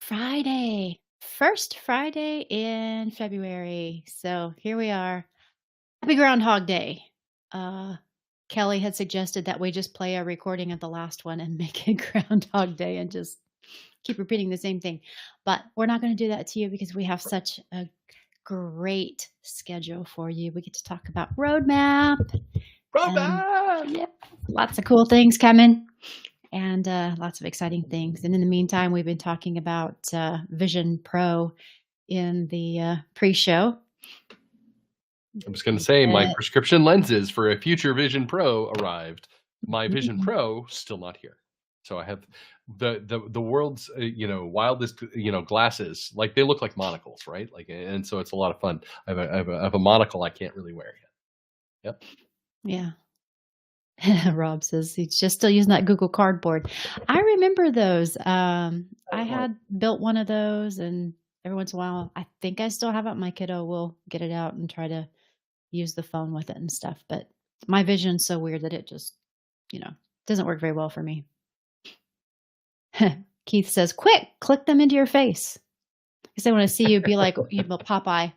Friday. First Friday in February. So here we are. Happy Groundhog Day. Uh, Kelly had suggested that we just play a recording of the last one and make it Groundhog Day and just keep repeating the same thing. But we're not going to do that to you because we have such a great schedule for you. We get to talk about roadmap and Roadmap! lots of cool things coming and lots of exciting things. And in the meantime, we've been talking about Vision Pro in the pre-show. I was going to say my prescription lenses for a future Vision Pro arrived. My Vision Pro still not here. So I have the world's wildest glasses. Like they look like monocles, right? Like, and so it's a lot of fun. I have a monocle I can't really wear yet. Yep. Yeah. Rob says he's just still using that Google Cardboard. I remember those. I had built one of those, and every once in a while, I think I still have it. My kiddo will get it out and try to use the phone with it and stuff. But my vision's so weird that it just, doesn't work very well for me. Keith says, quick, click them into your face. Because they want to see you be like Popeye.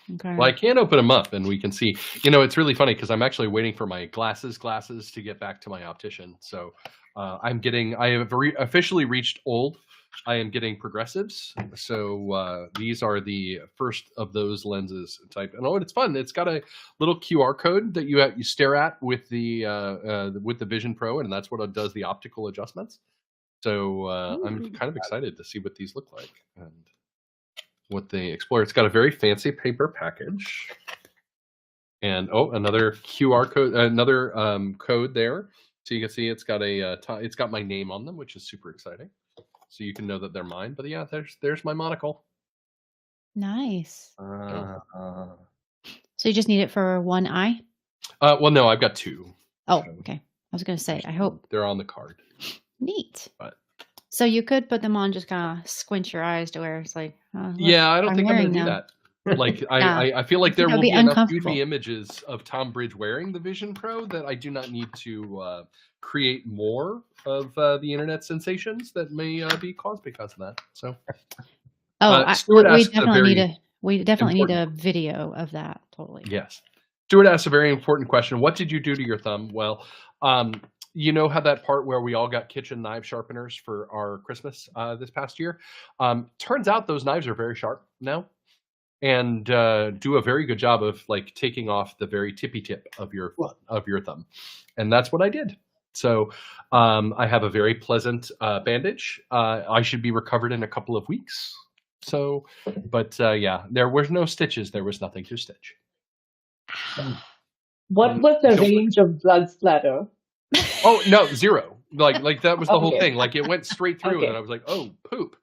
Okay. Well, I can open them up and we can see. It's really funny because I'm actually waiting for my glasses to get back to my optician. So I have officially reached old. I am getting progressives. So these are the first of those lenses type. And it's fun. It's got a little QR code that you stare at with the Vision Pro, and that's what does the optical adjustments. So I'm kind of excited to see what these look like and what they explore. It's got a very fancy paper package, and another QR code, another code there, so you can see it's got it's got my name on them, which is super exciting. So you can know that they're mine. But yeah, there's my monocle. Nice. So you just need it for one eye? Well, no, I've got two. Oh, okay. I was going to say, I hope they're on the card. Neat. But so you could put them on, just kind of squint your eyes to where it's like, yeah, I don't think I'm going to do that. Like, I feel like there will be enough goofy images of Tom Bridge wearing the Vision Pro that I do not need to create more of the internet sensations that may be caused because of that. So, we definitely need a video of that. Totally. Yes. Stuart asked a very important question. What did you do to your thumb? Well, you know how that part where we all got kitchen knife sharpeners for our Christmas this past year? Turns out those knives are very sharp now and do a very good job of like taking off the very tippy tip of your thumb. And that's what I did. So I have a very pleasant bandage. I should be recovered in a couple of weeks. So, but yeah, there was no stitches. There was nothing to stitch. What was the range of blood splatter? Oh no, zero. Like that was the whole thing. Like it went straight through, and I was like, "Oh, poop!"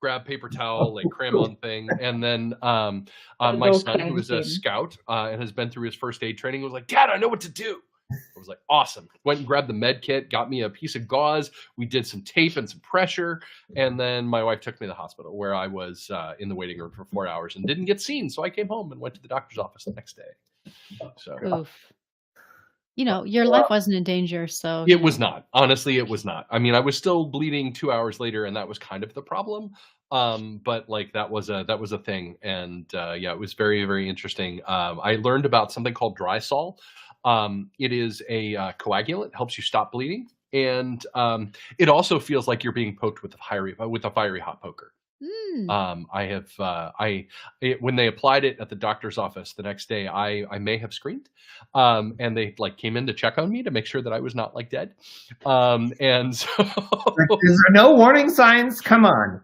Grab paper towel, like cram on thing, and then my son, who is a scout and has been through his first aid training, was like, "Dad, I know what to do." I was like, "Awesome!" Went and grabbed the med kit, got me a piece of gauze. We did some tape and some pressure, and then my wife took me to the hospital, where I was in the waiting room for 4 hours and didn't get seen. So I came home and went to the doctor's office the next day. So. Oof. Your life wasn't in danger, so it was not. Honestly, it was not. I mean, I was still bleeding 2 hours later, and that was kind of the problem. But like that was a thing, and yeah, it was very, very interesting. I learned about something called dry sol. It is a coagulant, helps you stop bleeding, and it also feels like you're being poked with a fiery hot poker. When they applied it at the doctor's office the next day, I may have screamed, and they like came in to check on me to make sure that I was not like dead. And so, is there no warning signs? Come on.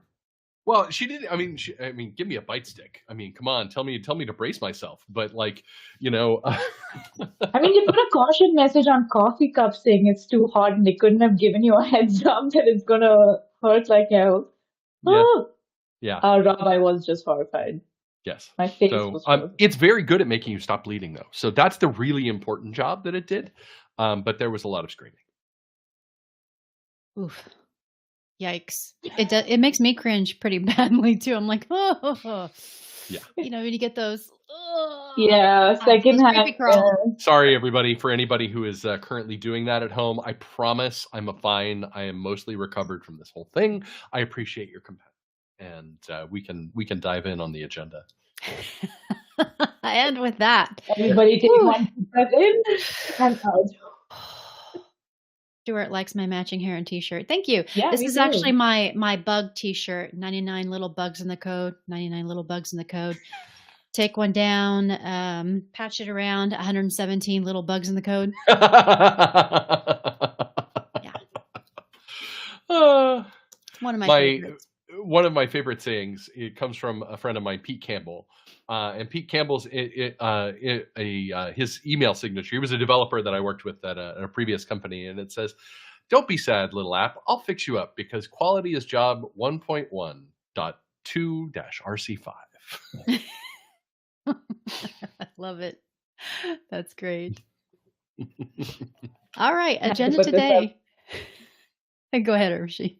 Well, she didn't. I mean, give me a bite stick. I mean, come on, tell me to brace myself. But like, I mean, you put a caution message on coffee cup saying it's too hot, and they couldn't have given you a heads up that it's gonna hurt like hell. Yeah. Yeah. Rob, I was just horrified. Yes. My face was horrified. It's very good at making you stop bleeding, though. So that's the really important job that it did. But there was a lot of screaming. Oof. Yikes. It makes me cringe pretty badly, too. I'm like, oh. Yeah. When you get those. Yeah, secondhand. Sorry, everybody, for anybody who is currently doing that at home. I promise I'm fine. I am mostly recovered from this whole thing. I appreciate your compassion. and we can dive in on the agenda. And with that, Everybody take whew, one deep breath in and out. Stuart likes my matching hair and t-shirt. Thank you. Yeah, This me is too. actually my bug t-shirt. 99 little bugs in the code. 99 little bugs in the code. Take one down, patch it around. 117 little bugs in the code. Yeah. One of my favorites. One of my favorite sayings, it comes from a friend of mine, Pete Campbell. And Pete Campbell's his email signature. He was a developer that I worked with at a previous company, and it says, "Don't be sad, little app. I'll fix you up because quality is job 1.1.2-RC5." I love it. That's great. All right, agenda put this up. today. Go ahead, Urshi.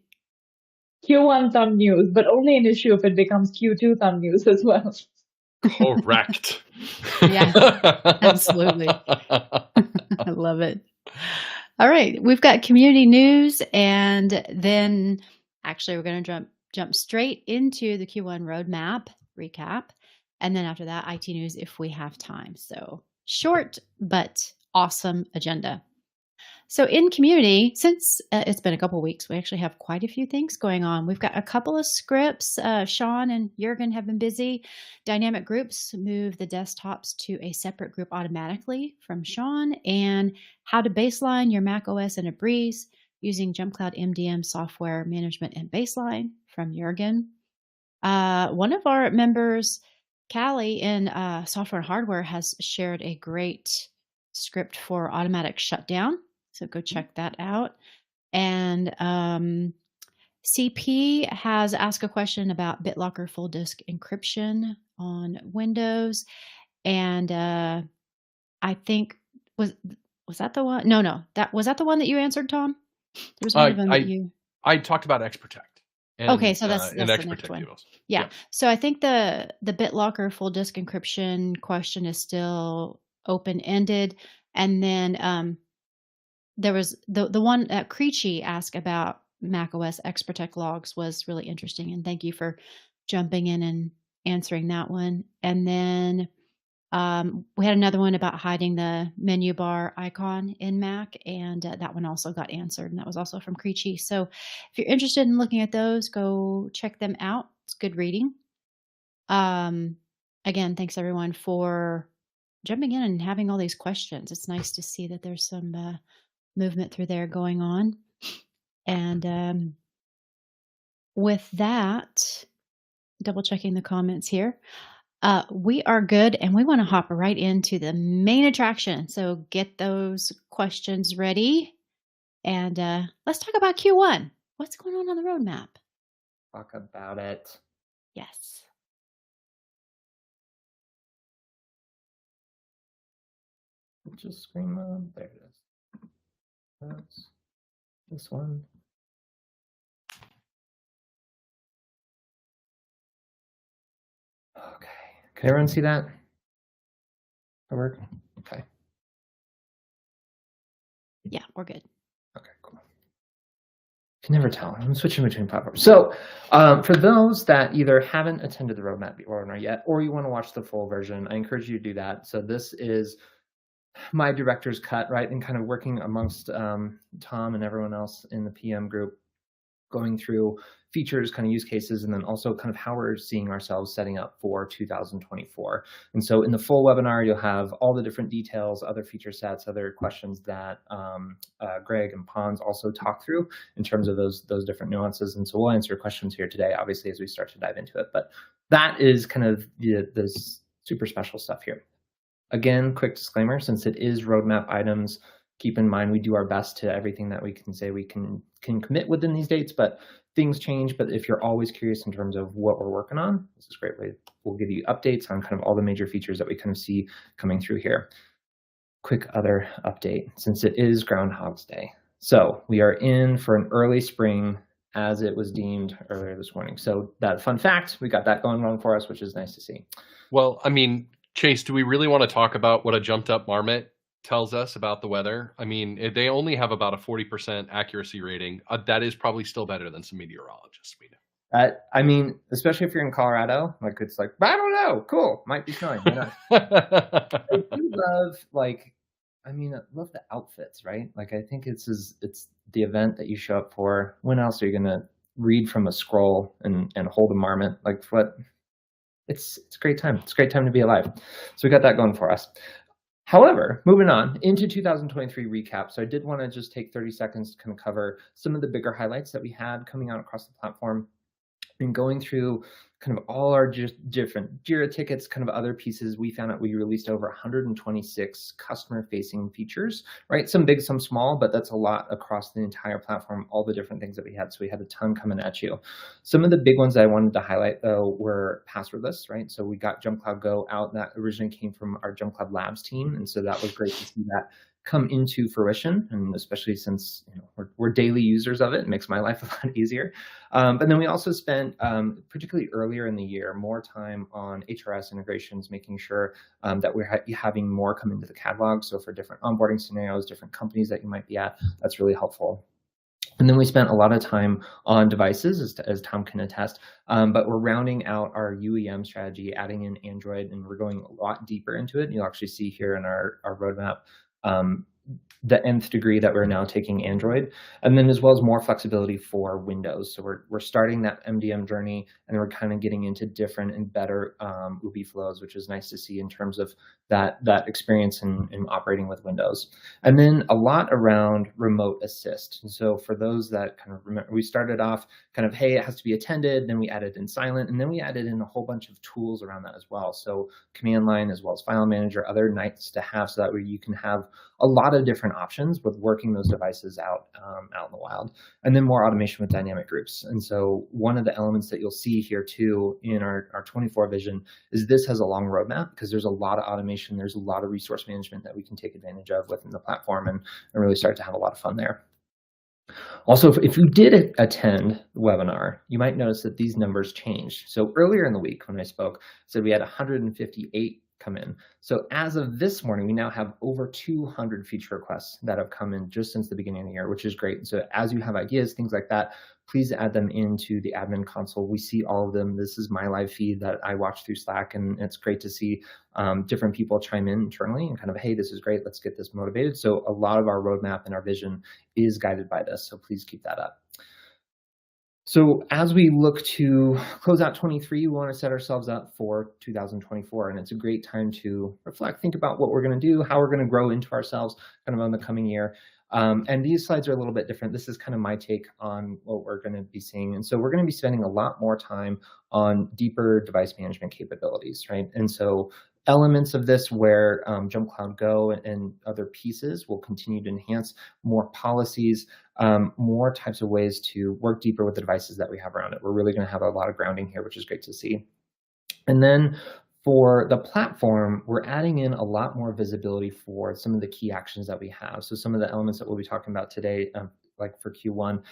Q1 thumb news, but only an issue if it becomes Q2 thumb news as well. Correct. Yeah, absolutely. I love it. All right, we've got community news, and then actually we're going to jump straight into the Q1 roadmap recap, and then after that, IT news if we have time. So short but awesome agenda. So in community, since it's been a couple of weeks, we actually have quite a few things going on. We've got a couple of scripts. Sean and Jurgen have been busy. Dynamic groups move the desktops to a separate group automatically from Sean, and how to baseline your Mac OS in a breeze using Jump Cloud MDM software management and baseline from Jurgen. One of our members, Callie in Software and Hardware, has shared a great script for automatic shutdown. So go check that out. And CP has asked a question about BitLocker full disk encryption on Windows. And I think was that the one? No, was that the one that you answered, Tom? There was one of them that you. I talked about XProtect. And, okay, so that's the next one. Yeah. So I think the BitLocker full disk encryption question is still open-ended, and then there was the one that Creechy asked about macOS XProtect logs was really interesting, and thank you for jumping in and answering that one. And then we had another one about hiding the menu bar icon in Mac, and that one also got answered, and that was also from Creechy. So if you're interested in looking at those, go check them out. It's good reading. Again, thanks everyone for jumping in and having all these questions. It's nice to see that there's some movement through there going on. And with that, double checking the comments here. We are good, and we want to hop right into the main attraction. So get those questions ready, and let's talk about Q1. What's going on the roadmap? Talk about it. Yes. Just screen mode. There it is. That's this one. Okay. Can everyone see that? That work? Okay. Yeah, we're good. Okay, cool. Can never tell. I'm switching between platforms. So for those that either haven't attended the roadmap webinar yet, or you want to watch the full version, I encourage you to do that. So this is my director's cut, right? And kind of working amongst Tom and everyone else in the PM group, going through features, kind of use cases, and then also kind of how we're seeing ourselves setting up for 2024. And so in the full webinar, you'll have all the different details, other feature sets, other questions that Greg and Pons also talk through in terms of those different nuances. And so we'll answer questions here today, obviously, as we start to dive into it. But that is kind of the super special stuff here. Again, quick disclaimer, since it is roadmap items, keep in mind we do our best to everything that we can say we can commit within these dates, but things change. But if you're always curious in terms of what we're working on, this is a great way. We'll give you updates on kind of all the major features that we kind of see coming through here. Quick other update, since it is Groundhog's Day. So we are in for an early spring as it was deemed earlier this morning. So that fun fact, we got that going on for us, which is nice to see. Well, I mean, Chase, do we really want to talk about what a jumped up marmot tells us about the weather? I mean, they only have about a 40% accuracy rating. That is probably still better than some meteorologists we know. I mean, especially if you're in Colorado, like it's like, I don't know, cool, might be snowing. Why not? I do love I mean, I love the outfits, right? Like I think it's the event that you show up for. When else are you gonna read from a scroll and hold a marmot? Like what? It's a great time. It's a great time to be alive. So we got that going for us. However, moving on into 2023 recap. So I did want to just take 30 seconds to kind of cover some of the bigger highlights that we had coming out across the platform and going through kind of all our just different Jira tickets, kind of other pieces. We found out we released over 126 customer facing features, right? Some big, some small, but that's a lot across the entire platform, all the different things that we had. So we had a ton coming at you. Some of the big ones that I wanted to highlight though were passwordless, right? So we got Jump Cloud Go out, that originally came from our Jump Cloud Labs team. And so that was great to see that come into fruition, and especially since we're daily users of it, it makes my life a lot easier. But then we also spent, particularly earlier in the year, more time on HRS integrations, making sure that we're having more come into the catalog. So for different onboarding scenarios, different companies that you might be at, that's really helpful. And then we spent a lot of time on devices, as Tom can attest, but we're rounding out our UEM strategy, adding in Android, and we're going a lot deeper into it. And you'll actually see here in our roadmap the nth degree that we're now taking Android, and then as well as more flexibility for Windows. So we're starting that MDM journey, and we're kind of getting into different and better UBI flows, which is nice to see in terms of that experience in operating with Windows. And then a lot around remote assist. And so for those that kind of remember, we started off kind of, hey, it has to be attended, then we added in silent, and then we added in a whole bunch of tools around that as well. So command line as well as file manager, other nice to have, so that way you can have a lot of different options with working those devices out in the wild. And then more automation with dynamic groups. And so one of the elements that you'll see here too in our 24 vision is this has a long roadmap, because there's a lot of automation, there's a lot of resource management that we can take advantage of within the platform and really start to have a lot of fun there. Also, if you did attend the webinar, you might notice that these numbers changed. So earlier in the week when I spoke, I said we had 158 come in. So as of this morning, we now have over 200 feature requests that have come in just since the beginning of the year, which is great. So as you have ideas, things like that, please add them into the admin console. We see all of them. This is my live feed that I watch through Slack, and it's great to see different people chime in internally and kind of, hey, this is great, let's get this motivated. So a lot of our roadmap and our vision is guided by this, so please keep that up. So as we look to close out 23, we want to set ourselves up for 2024, and it's a great time to reflect, think about what we're going to do, how we're going to grow into ourselves kind of on the coming year. And these slides are a little bit different. This is kind of my take on what we're going to be seeing. And so we're going to be spending a lot more time on deeper device management capabilities, right? And so elements of this where Jump Cloud Go and other pieces will continue to enhance more policies, more types of ways to work deeper with the devices that we have around it. We're really going to have a lot of grounding here, which is great to see. And then for the platform, we're adding in a lot more visibility for some of the key actions that we have. So some of the elements that we'll be talking about today, like for Q1,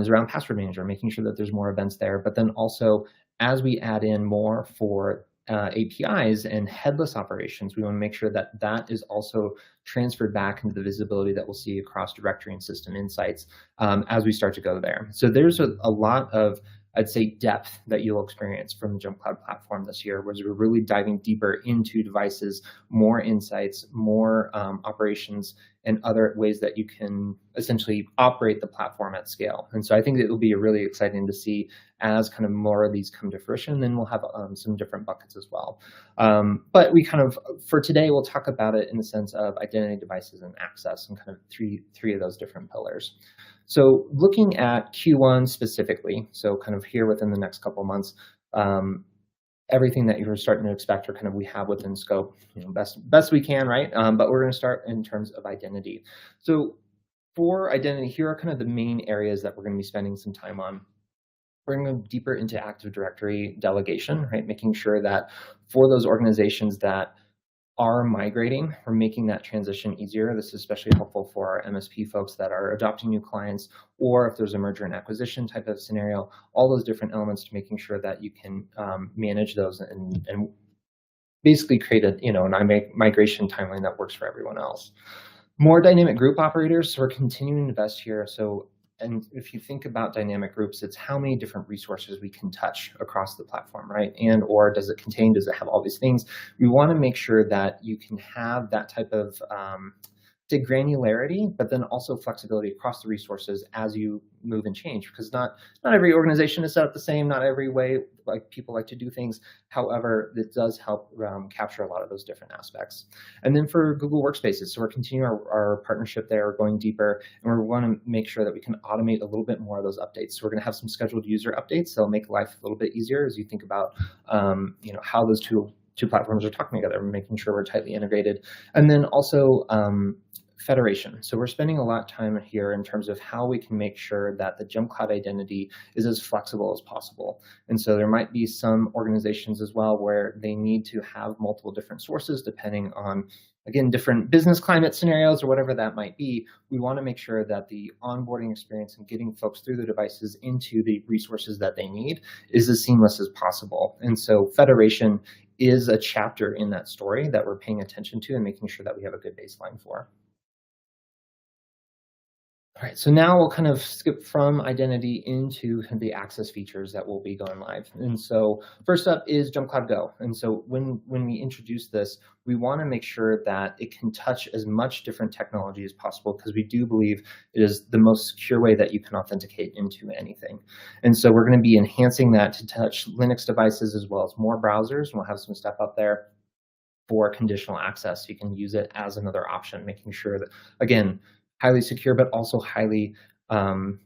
is around password manager, making sure that there's more events there. But then also, as we add in more for APIs and headless operations, we want to make sure that that is also transferred back into the visibility that we'll see across directory and system insights as we start to go there. So there's a lot of, I'd say, depth that you'll experience from the Jump Cloud platform this year, where we're really diving deeper into devices, more insights, more operations, and other ways that you can essentially operate the platform at scale. And so I think it will be really exciting to see as kind of more of these come to fruition. Then we'll have some different buckets as well. But we kind of, for today, we'll talk about it in the sense of identity, devices, and access, and kind of three of those different pillars. So looking at Q1 specifically, so kind of here within the next couple of months, everything that you're starting to expect or kind of we have within scope, best we can, right? But we're going to start in terms of identity. So for identity, here are kind of the main areas that we're going to be spending some time on. We're going to go deeper into Active Directory delegation, right? Making sure that for those organizations that are migrating, we're making that transition easier. This is especially helpful for our MSP folks that are adopting new clients, or if there's a merger and acquisition type of scenario, all those different elements to making sure that you can manage those and basically create a an migration timeline that works for everyone else. More dynamic group operators, so we're continuing to invest here. So and if you think about dynamic groups, it's how many different resources we can touch across the platform, right? And or does it have all these things? We want to make sure that you can have that type of say granularity, but then also flexibility across the resources as you move and change, because not every organization is set up the same, not every way like people like to do things. However, it does help capture a lot of those different aspects. And then for Google Workspaces, so we're continuing our partnership there, going deeper, and we want to make sure that we can automate a little bit more of those updates. So we're going to have some scheduled user updates that'll make life a little bit easier as you think about how those two platforms are talking together, making sure we're tightly integrated. And then also federation. So we're spending a lot of time here in terms of how we can make sure that the Gem Cloud identity is as flexible as possible. And so there might be some organizations as well where they need to have multiple different sources depending on, again, different business climate scenarios or whatever that might be. We want to make sure that the onboarding experience and getting folks through the devices into the resources that they need is as seamless as possible. And so federation is a chapter in that story that we're paying attention to and making sure that we have a good baseline for. All right, so now we'll kind of skip from identity into the access features that will be going live. And so first up is Gem Cloud Go. And so when we introduce this, we want to make sure that it can touch as much different technology as possible, because we do believe it is the most secure way that you can authenticate into anything. And so we're going to be enhancing that to touch Linux devices as well as more browsers. And we'll have some stuff up there for conditional access. You can use it as another option, making sure that, again, highly secure, but also highly I'd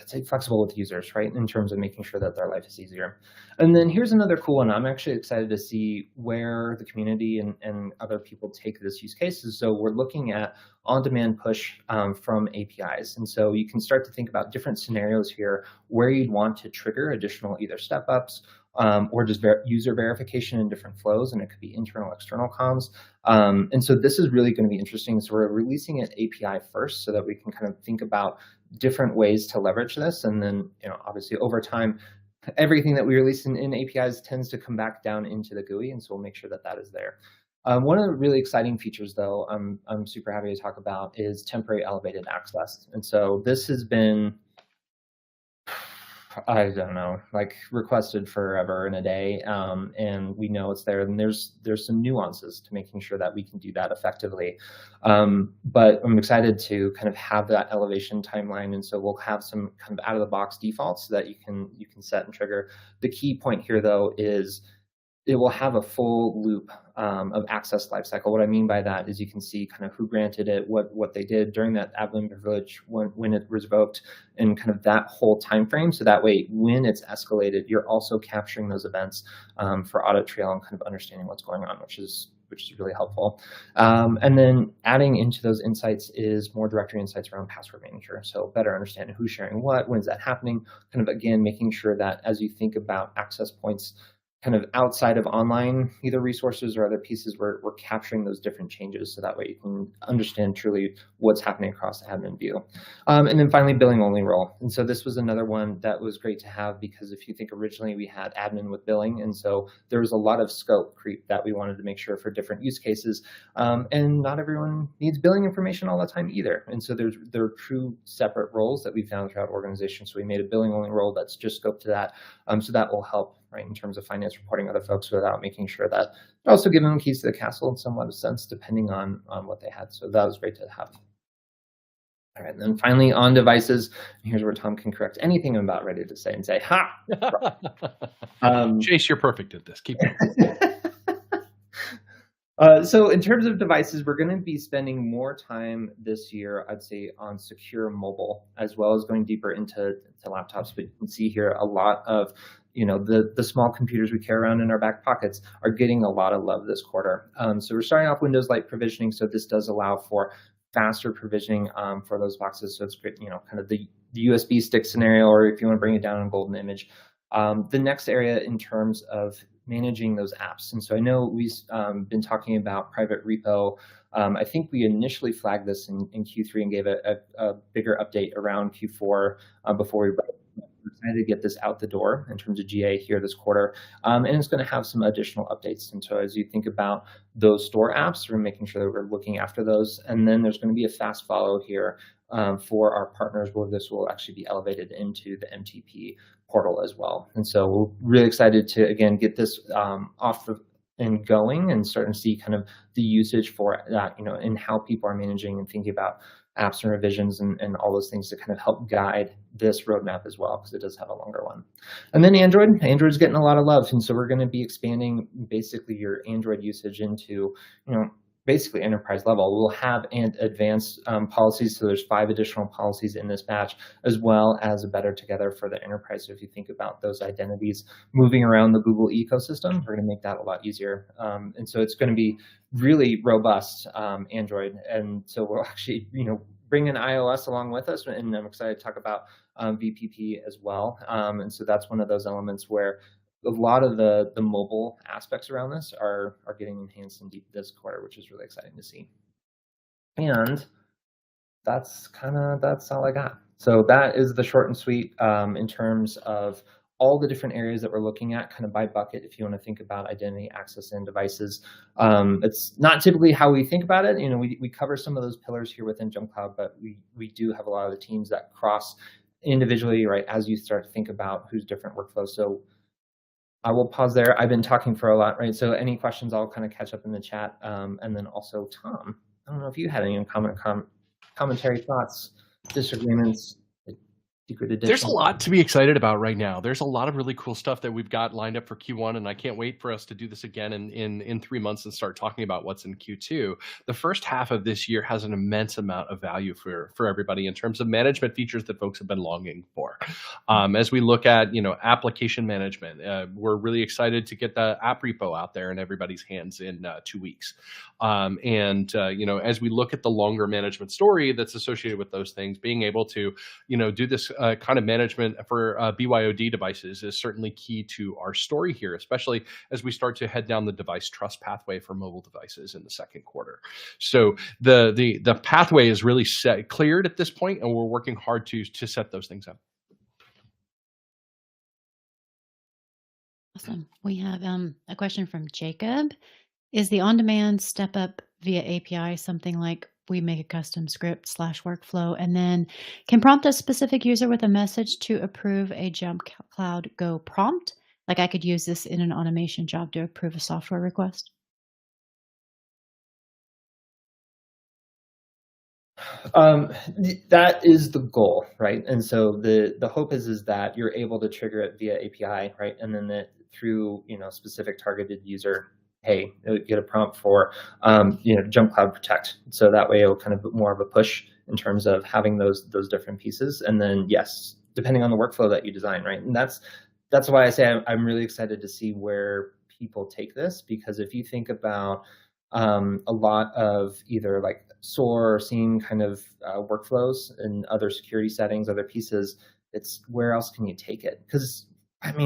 say flexible with users, right? In terms of making sure that their life is easier. And then here's another cool one. I'm actually excited to see where the community and other people take this use case. So we're looking at on-demand push from APIs. And so you can start to think about different scenarios here where you'd want to trigger additional either step-ups or just user verification in different flows, and it could be internal, external comms. And so this is really going to be interesting. So we're releasing it API first so that we can kind of think about different ways to leverage this. And then, obviously over time, everything that we release in APIs tends to come back down into the GUI, and so we'll make sure that that is there. One of the really exciting features, though, I'm super happy to talk about is temporary elevated access. And so this has been, I don't know, like requested forever and a day, and we know it's there. And there's some nuances to making sure that we can do that effectively. But I'm excited to kind of have that elevation timeline, and so we'll have some kind of out of the box defaults that you can set and trigger. The key point here, though, is it will have a full loop of access lifecycle. What I mean by that is you can see kind of who granted it, what they did during that admin privilege, when it was revoked, and kind of that whole time frame. So that way, when it's escalated, you're also capturing those events for audit trail and kind of understanding what's going on, which is really helpful. And then adding into those insights is more directory insights around password manager. So better understanding who's sharing what, when's that happening, kind of again, making sure that as you think about access points kind of outside of online, either resources or other pieces, we're capturing those different changes so that way you can understand truly what's happening across the admin view. And then finally, billing only role. And so this was another one that was great to have, because if you think originally we had admin with billing, and so there was a lot of scope creep that we wanted to make sure for different use cases. And not everyone needs billing information all the time either. And so there are true separate roles that we found throughout organizations. So we made a billing only role that's just scoped to that. So that will help, right, in terms of finance reporting other folks, without making sure that also giving them keys to the castle in somewhat of sense, depending on what they had. So that was great to have. All right, and then finally on devices, here's where Tom can correct anything I'm about ready to say and say, ha! Chase, you're perfect at this. Keep going. So in terms of devices, we're going to be spending more time this year, I'd say, on secure mobile, as well as going deeper into laptops. But you can see here a lot of the small computers we carry around in our back pockets are getting a lot of love this quarter. So we're starting off Windows Lite provisioning. So this does allow for faster provisioning for those boxes. So it's great, kind of the USB stick scenario, or if you want to bring it down in golden image. The next area in terms of managing those apps. And so I know we've been talking about private repo. I think we initially flagged this in Q3 and gave a bigger update around Q4 before we excited to get this out the door in terms of GA here this quarter. And it's going to have some additional updates. And so as you think about those store apps, we're making sure that we're looking after those. And then there's going to be a fast follow here for our partners, where this will actually be elevated into the MTP portal as well. And so we're really excited to, again, get this off the and going and starting to see kind of the usage for that, and how people are managing and thinking about apps and revisions and all those things to kind of help guide this roadmap as well, because it does have a longer one. And then Android's getting a lot of love. And so we're going to be expanding basically your Android usage into, basically enterprise level. We'll have advanced policies. So there's 5 additional policies in this batch, as well as a better together for the enterprise. So if you think about those identities moving around the Google ecosystem, we're going to make that a lot easier. And so it's going to be really robust Android. And so we'll actually, bring in iOS along with us. And I'm excited to talk about VPP as well. And so that's one of those elements where a lot of the mobile aspects around this are getting enhanced in this quarter, which is really exciting to see. And that's all I got. So that is the short and sweet in terms of all the different areas that we're looking at, kind of by bucket. If you want to think about identity, access, and devices, it's not typically how we think about it. We cover some of those pillars here within Jump Cloud, but we do have a lot of the teams that cross individually, right, as you start to think about who's different workflows. So I will pause there. I've been talking for a lot, right? So any questions, I'll kind of catch up in the chat. And then also, Tom, I don't know if you had any commentary, thoughts, disagreements, secret edition. There's a lot to be excited about right now. There's a lot of really cool stuff that we've got lined up for Q1, and I can't wait for us to do this again in 3 months and start talking about what's in Q2. The first half of this year has an immense amount of value for everybody in terms of management features that folks have been longing for. As we look at application management, we're really excited to get the app repo out there in everybody's hands in 2 weeks. As we look at the longer management story that's associated with those things, being able to do this kind of management for BYOD devices is certainly key to our story here, especially as we start to head down the device trust pathway for mobile devices in the second quarter. So the pathway is really cleared at this point, and we're working hard to set those things up. Awesome. We have a question from Jacob. Is the on-demand step up via API something like we make a custom script / workflow and then can prompt a specific user with a message to approve a Jump Cloud Go prompt? Like I could use this in an automation job to approve a software request? That is the goal, right? And so the hope is that you're able to trigger it via API, right? And then through specific targeted user, hey, get a prompt for Jump Cloud Protect. So that way it'll kind of more of a push in terms of having those different pieces. And then yes, depending on the workflow that you design, right? And that's why I say I'm really excited to see where people take this, because if you think about a lot of either like SOAR or SIEM kind of workflows and other security settings, other pieces, it's where else can you take it? Because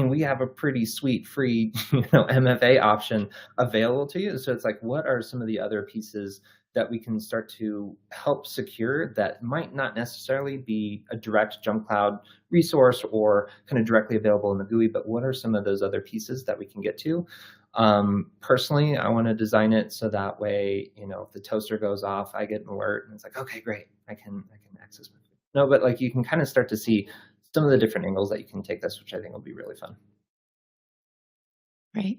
we have a pretty sweet free MFA option available to you. So it's like, what are some of the other pieces that we can start to help secure that might not necessarily be a direct Jump Cloud resource or kind of directly available in the GUI, but what are some of those other pieces that we can get to? Personally, I want to design it so that way, if the toaster goes off, I get an alert and it's like, okay, great, I can access my food. No, but like you can kind of start to see some of the different angles that you can take this, which I think will be really fun. Right.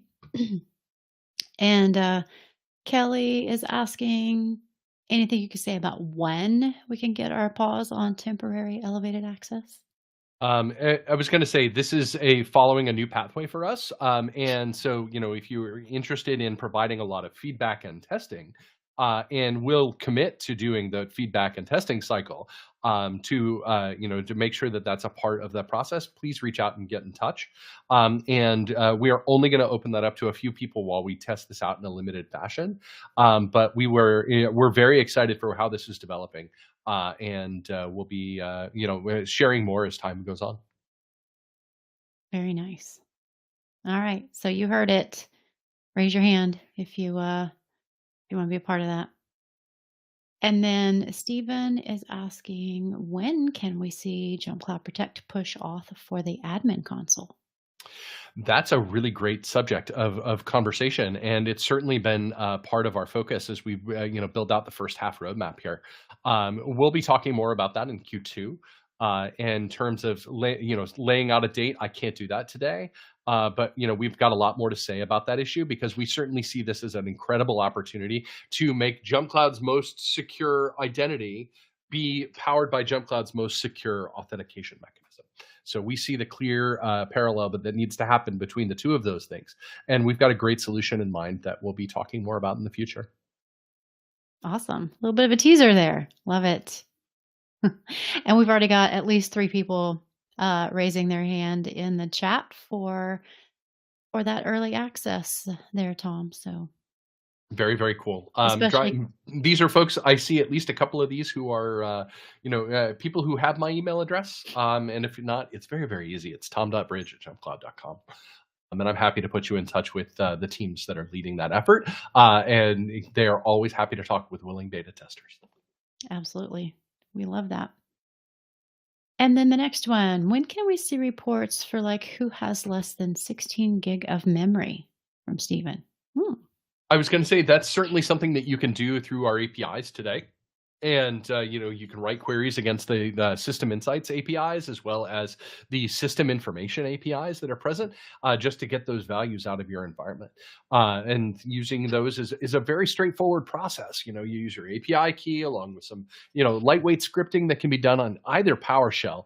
And Kelly is asking anything you could say about when we can get our paws on temporary elevated access? I was going to say this is following a new pathway for us. And so, if you're interested in providing a lot of feedback and testing, and we'll commit to doing the feedback and testing cycle to make sure that that's a part of that process, please reach out and get in touch. We are only going to open that up to a few people while we test this out in a limited fashion. But we're very excited for how this is developing. We'll be, sharing more as time goes on. Very nice. All right. So you heard it. Raise your hand if you want to be a part of that. And then Stephen is asking, when can we see Jump Cloud Protect push auth for the admin console? That's a really great subject of conversation, and it's certainly been part of our focus as we build out the first half roadmap here. We'll be talking more about that in Q2. In terms of laying out a date, I can't do that today, but we've got a lot more to say about that issue because we certainly see this as an incredible opportunity to make JumpCloud's most secure identity be powered by JumpCloud's most secure authentication mechanism. So we see the clear parallel that needs to happen between the two of those things. And we've got a great solution in mind that we'll be talking more about in the future. Awesome. A little bit of a teaser there. Love it. And we've already got at least 3 people raising their hand in the chat for that early access there, Tom. So very, very cool. especially These are folks, I see at least a couple of these who are, people who have my email address. And if not, it's very, very easy. It's tom.bridge@jumpcloud.com. And then I'm happy to put you in touch with the teams that are leading that effort. And they are always happy to talk with willing beta testers. absolutely. We love that. And then the next one, when can we see reports for like who has less than 16 gig of memory from Stephen? I was going to say that's certainly something that you can do through our APIs today. And, you can write queries against the System Insights APIs as well as the System Information APIs that are present just to get those values out of your environment. And using those is a very straightforward process. You use your API key along with some, lightweight scripting that can be done on either PowerShell,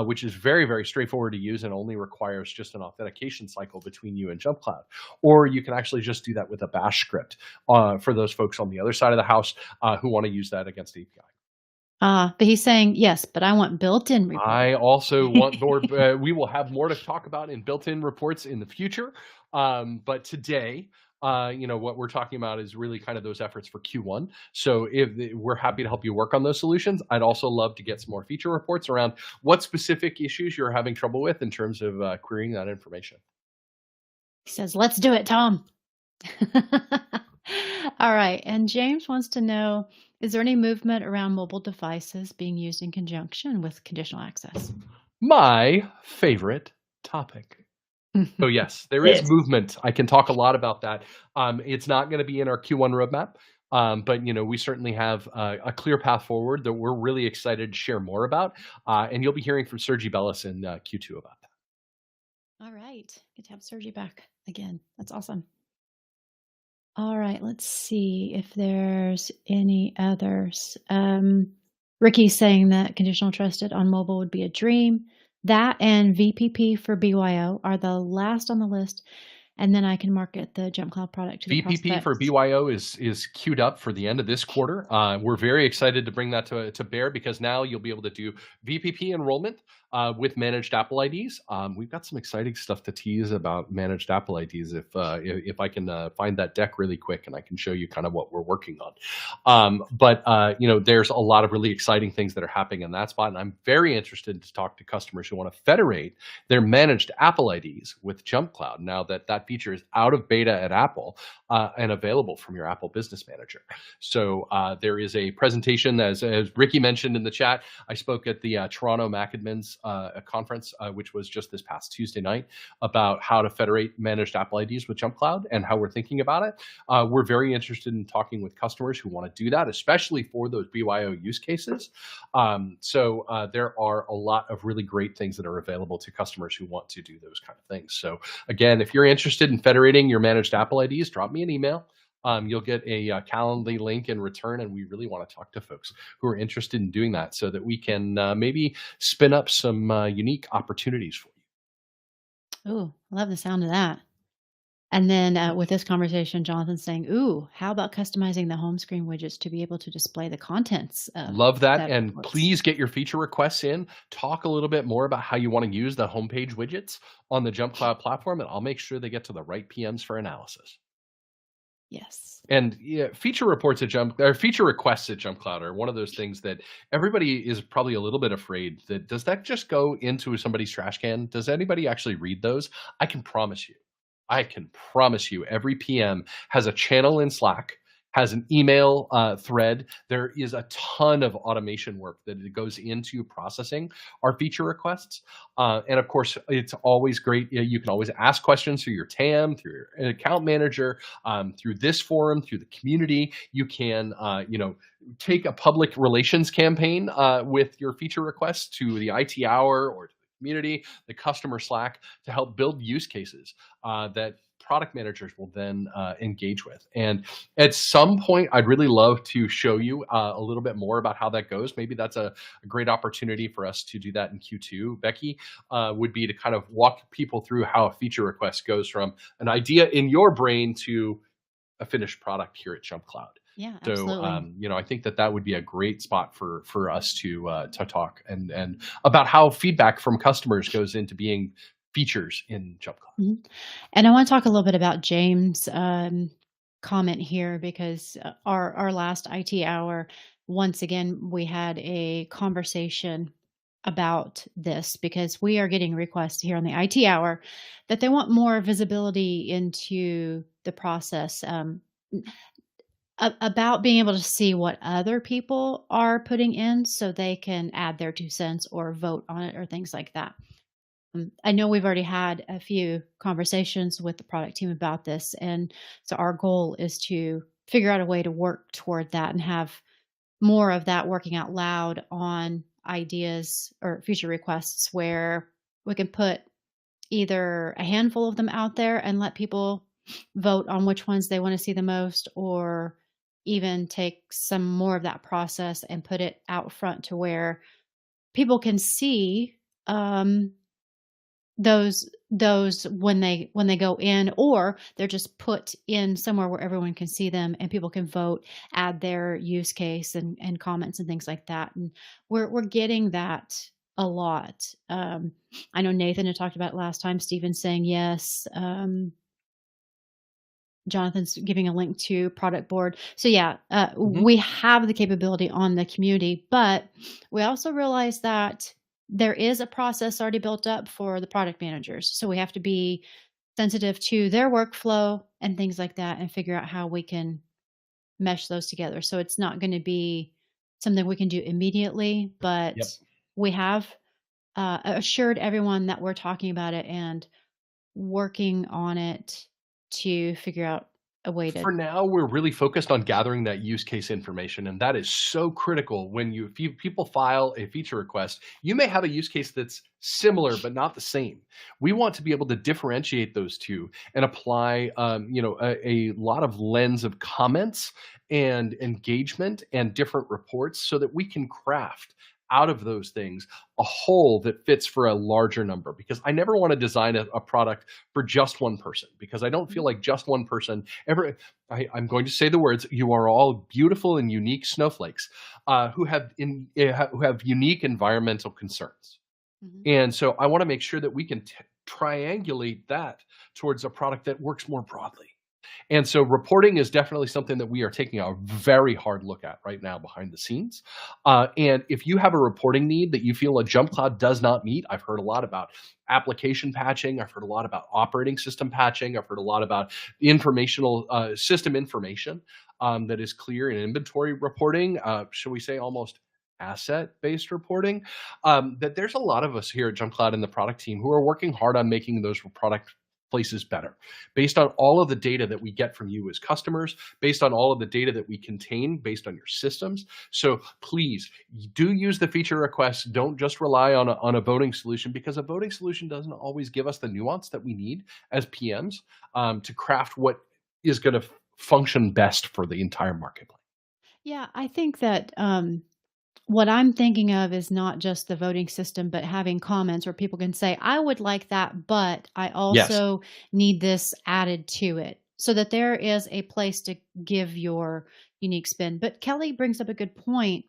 which is very, very straightforward to use and only requires just an authentication cycle between you and JumpCloud. Or you can actually just do that with a bash script for those folks on the other side of the house who want to use that against API. But he's saying, yes, but I want built-in reports. I also want more. We will have more to talk about in built-in reports in the future. But today, what we're talking about is really kind of those efforts for Q1. So if we're happy to help you work on those solutions, I'd also love to get some more feature reports around what specific issues you're having trouble with in terms of querying that information. He says, let's do it, Tom. All right. And James wants to know, is there any movement around mobile devices being used in conjunction with conditional access? My favorite topic. So yes, there is movement. I can talk a lot about that. It's not going to be in our Q1 roadmap, but we certainly have a clear path forward that we're really excited to share more about. And you'll be hearing from Sergi Bellis in Q2 about that. All right. Good to have Sergi back again. That's awesome. All right, let's see if there's any others. Ricky's saying that conditional trusted on mobile would be a dream. That and VPP for BYO are the last on the list. And then I can market the JumpCloud product to the VPP for prospects. BYO is queued up for the end of this quarter. We're very excited to bring that to bear because now you'll be able to do VPP enrollment with managed Apple IDs. We've got some exciting stuff to tease about managed Apple IDs if I can find that deck really quick and I can show you kind of what we're working on. But there's a lot of really exciting things that are happening in that spot. And I'm very interested to talk to customers who want to federate their managed Apple IDs with JumpCloud now that feature is out of beta at Apple and available from your Apple Business Manager. So there is a presentation, as Ricky mentioned in the chat. I spoke at the Toronto MacAdmins conference, which was just this past Tuesday night, about how to federate managed Apple IDs with JumpCloud and how we're thinking about it. We're very interested in talking with customers who want to do that, especially for those BYO use cases. So there are a lot of really great things that are available to customers who want to do those kind of things. So again, if you're interested in federating your managed Apple IDs, drop me an email. You'll get a Calendly link in return, and we really want to talk to folks who are interested in doing that so that we can maybe spin up some unique opportunities for you. Ooh, I love the sound of that. And then with this conversation, Jonathan's saying, ooh, how about customizing the home screen widgets to be able to display the contents? Love that. And please get your feature requests in. Talk a little bit more about how you want to use the homepage widgets on the JumpCloud platform, and I'll make sure they get to the right PMs for analysis. Yes. And feature requests at JumpCloud are one of those things that everybody is probably a little bit afraid that does that just go into somebody's trash can? Does anybody actually read those? I can promise you every PM has a channel in Slack, has an email thread. There is a ton of automation work that goes into processing our feature requests. And of course, it's always great. You can always ask questions through your TAM, through your account manager, through this forum, through the community. You can, take a public relations campaign with your feature requests to the IT hour or to the community, the customer Slack, to help build use cases that product managers will then engage with. And at some point, I'd really love to show you a little bit more about how that goes. Maybe that's a great opportunity for us to do that in Q2. Becky, would be to kind of walk people through how a feature request goes from an idea in your brain to a finished product here at Jump Cloud. Yeah, So, absolutely. I think that would be a great spot for us to talk and about how feedback from customers goes into being features in Jump Cloud. Mhm. And I want to talk a little bit about James' comment here because our last IT hour, once again, we had a conversation about this because we are getting requests here on the IT hour that they want more visibility into the process. About being able to see what other people are putting in so they can add their 2 cents or vote on it or things like that. I know we've already had a few conversations with the product team about this, and so our goal is to figure out a way to work toward that and have more of that working out loud on ideas or future requests where we can put either a handful of them out there and let people vote on which ones they want to see the most, or even take some more of that process and put it out front to where people can see those when they go in, or they're just put in somewhere where everyone can see them and people can vote, add their use case and comments and things like that. And we're getting that a lot. I know Nathan had talked about it last time. Steven's saying yes. Jonathan's giving a link to product board. So yeah, Mhm. we have the capability on the community, but we also realize that there is a process already built up for the product managers. So we have to be sensitive to their workflow and things like that and figure out how we can mesh those together. So it's not going to be something we can do immediately, but Yep. we have assured everyone that we're talking about it and working on it to figure out a way to. For now, we're really focused on gathering that use case information, and that is so critical. If people file a feature request, you may have a use case that's similar but not the same. We want to be able to differentiate those two and apply, a lot of lens of comments and engagement and different reports so that we can craft out of those things a whole that fits for a larger number. Because I never want to design a product for just one person, because I don't feel like just one person ever. I'm going to say the words: "You are all beautiful and unique snowflakes who have unique environmental concerns." Mhm. And so I want to make sure that we can triangulate that towards a product that works more broadly. And so reporting is definitely something that we are taking a very hard look at right now behind the scenes. And if you have a reporting need that you feel a Jump Cloud does not meet, I've heard a lot about application patching. I've heard a lot about operating system patching. I've heard a lot about informational system information that is clear in inventory reporting. Shall we say almost asset-based reporting? That there's a lot of us here at Jump Cloud in the product team who are working hard on making those product places better, based on all of the data that we get from you as customers, based on all of the data that we contain, based on your systems. So please do use the feature requests. Don't just rely on a voting solution, because a voting solution doesn't always give us the nuance that we need as PMs to craft what is going to function best for the entire marketplace. Yeah, I think that what I'm thinking of is not just the voting system, but having comments where people can say, I would like that, but I Yes, also need this added to it, so that there is a place to give your unique spin. But Kelly brings up a good point.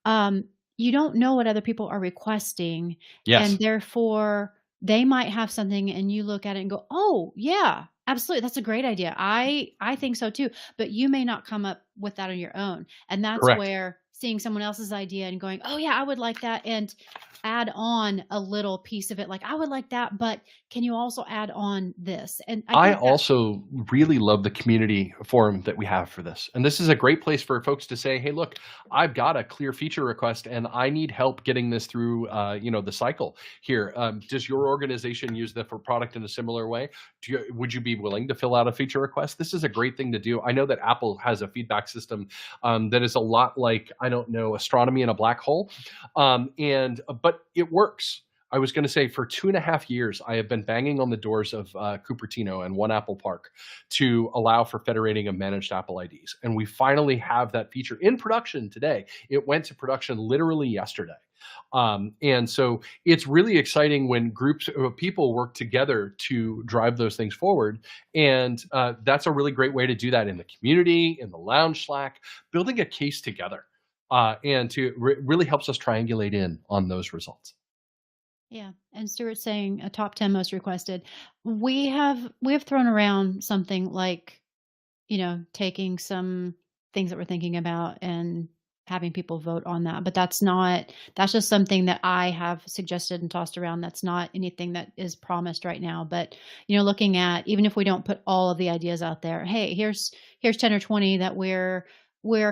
um, you don't know what other people are requesting, and yes, therefore they might have something and you look at it and go, "Oh, yeah, absolutely. That's a great idea. I think so too." But you may not come up with that on your own. And that's correct. where seeing someone else's idea and going, "Oh yeah, I would like that," and add on a little piece of it, like, "I would like that, but can you also add on this?" And I I think that also really love the community forum that we have for this. And this is a great place for folks to say, "Hey, look, I've got a clear feature request and I need help getting this through, the cycle here. Does your organization use the for product in a similar way? Would you be willing to fill out a feature request?" This is a great thing to do. I know that Apple has a feedback system that is a lot like, I don't know, astronomy in a black hole, but it works. I was going to say for 2.5 years, I have been banging on the doors of Cupertino and One Apple Park to allow for federating of managed Apple IDs. And we finally have that feature in production today. It went to production literally yesterday. And so it's really exciting when groups of people work together to drive those things forward. And that's a really great way to do that in the community, in the Lounge Slack, building a case together. And to really helps us triangulate in on those results. yeah, and Stuart's saying a top 10 most requested. We have thrown around something like, taking some things that we're thinking about and having people vote on that. But that's just something that I have suggested and tossed around. That's not anything that is promised right now. But, looking at, even if we don't put all of the ideas out there, hey, here's 10 or 20 that we're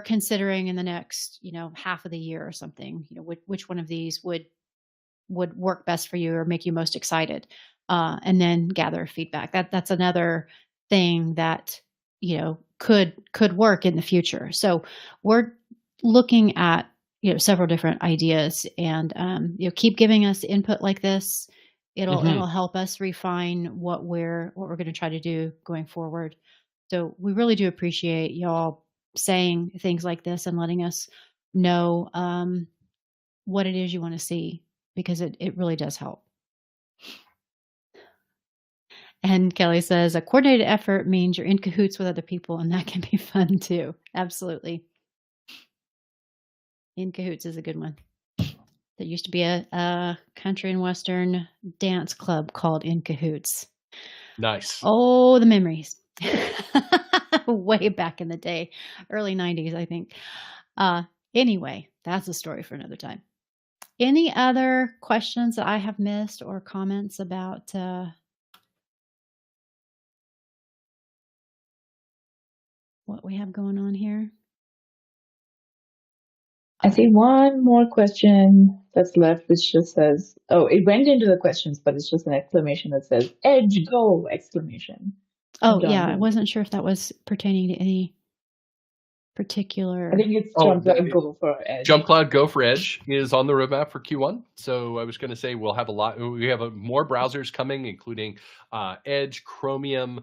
considering in the next, half of the year or something. Which one of these would work best for you or make you most excited, and then gather feedback. That's another thing that could work in the future. So we're looking at several different ideas, and keep giving us input like this. It'll Mhm. help us refine what we're going to try to do going forward. So we really do appreciate y'all saying things like this and letting us know what it is you want to see, because it really does help. And Kelly says a coordinated effort means you're in cahoots with other people, and that can be fun too. Absolutely. In cahoots is a good one. There used to be a country and western dance club called In Cahoots. Nice. Oh, the memories. Way back in the day, early 90s, I think. Anyway, that's a story for another time. Any other questions that I have missed or comments about what we have going on here? I see one more question that's left, which just says, oh, it went into the questions, but it's just an exclamation that says, Edge, go! Exclamation. Oh, John yeah. I Boone. wasn't sure if that was pertaining to any particular. I think it's Oh, Jump Like Go for Edge. Jump Cloud Go for Edge is on the roadmap for Q1. So I was going to say we'll have we have more browsers coming, including Edge, Chromium,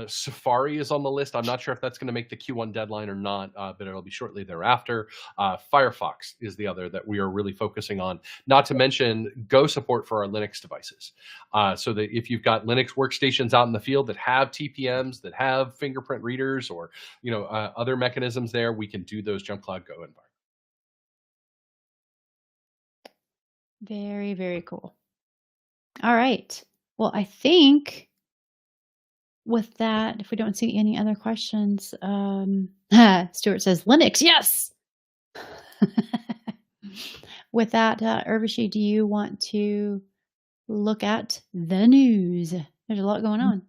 Safari is on the list. I'm not sure if that's going to make the Q1 deadline or not, but it'll be shortly thereafter. Firefox is the other that we are really focusing on. Not to mention Go support for our Linux devices. So that if you've got Linux workstations out in the field that have TPMs, that have fingerprint readers, or other mechanisms there, we can do those Jump Cloud Go environments. Very, very cool. All right. Well, I think with that, if we don't see any other questions, Stuart says Linux, yes. With that, Urvashi, do you want to look at the news? There's a lot going on.